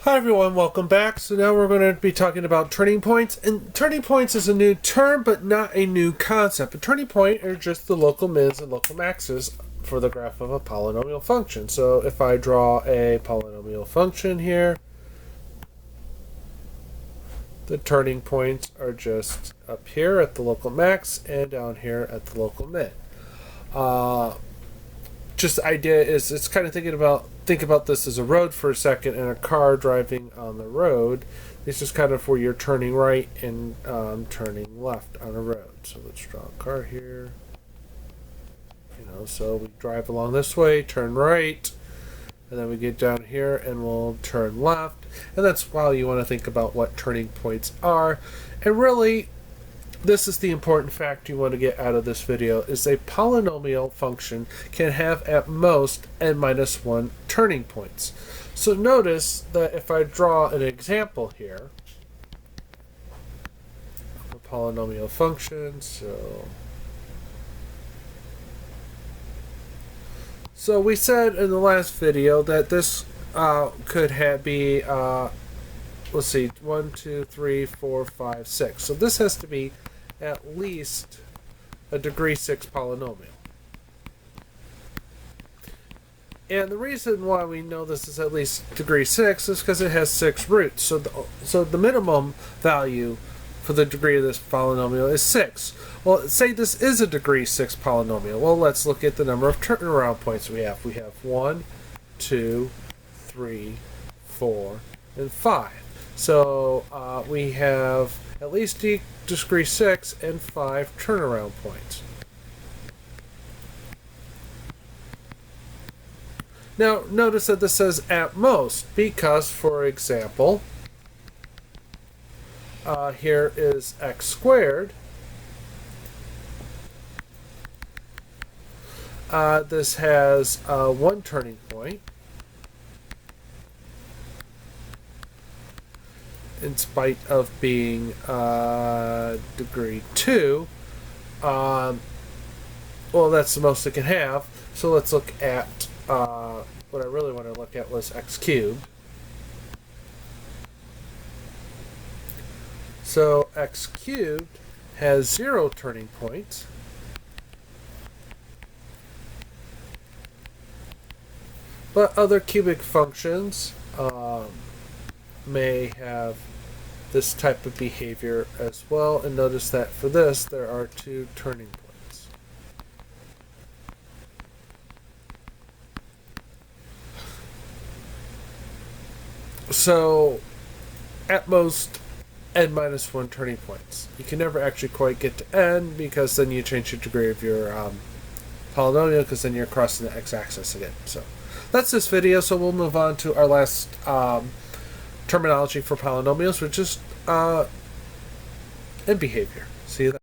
Hi everyone, welcome back. So now we're going to be talking about turning points. And turning points is a new term, but not a new concept. A turning point are just the local mins and local maxes for the graph of a polynomial function. So if I draw a polynomial function here, the turning points are just up here at the local max and down here at the local min. Just the idea is it's kind of think about this as a road for a second and a car driving on the road. This is kind of where you're turning right and turning left on a road. So let's draw a car here. So we drive along this way, turn right, and then we get down here and we'll turn left. And that's why you want to think about what turning points are. And really, this is the important fact you want to get out of this video, is a polynomial function can have at most n-1 turning points. So notice that if I draw an example here of a polynomial function, so we said in the last video that this could be, let's see, 1, 2, 3, 4, 5, 6. So this has to be at least a degree 6 polynomial. And the reason why we know this is at least degree 6 is because it has 6 roots. So the minimum value for the degree of this polynomial is 6. Well, say this is a degree 6 polynomial. Well, let's look at the number of turnaround points we have. We have 1, 2, 3, 4, and 5. So we have at least degree 6 and 5 turnaround points. Now notice that this says at most because, for example, here is x squared. This has 1 turning point. In spite of being degree 2, well, that's the most it can have. So let's look at what I really want to look at was x cubed. So x cubed has 0 turning points. But other cubic functions may have this type of behavior as well, and notice that for this there are 2 turning points. So at most n-1 turning points. You can never actually quite get to n because then you change the degree of your polynomial, because then you're crossing the x-axis again. So that's this video, so we'll move on to our last terminology for polynomials, which is in behavior. See you then.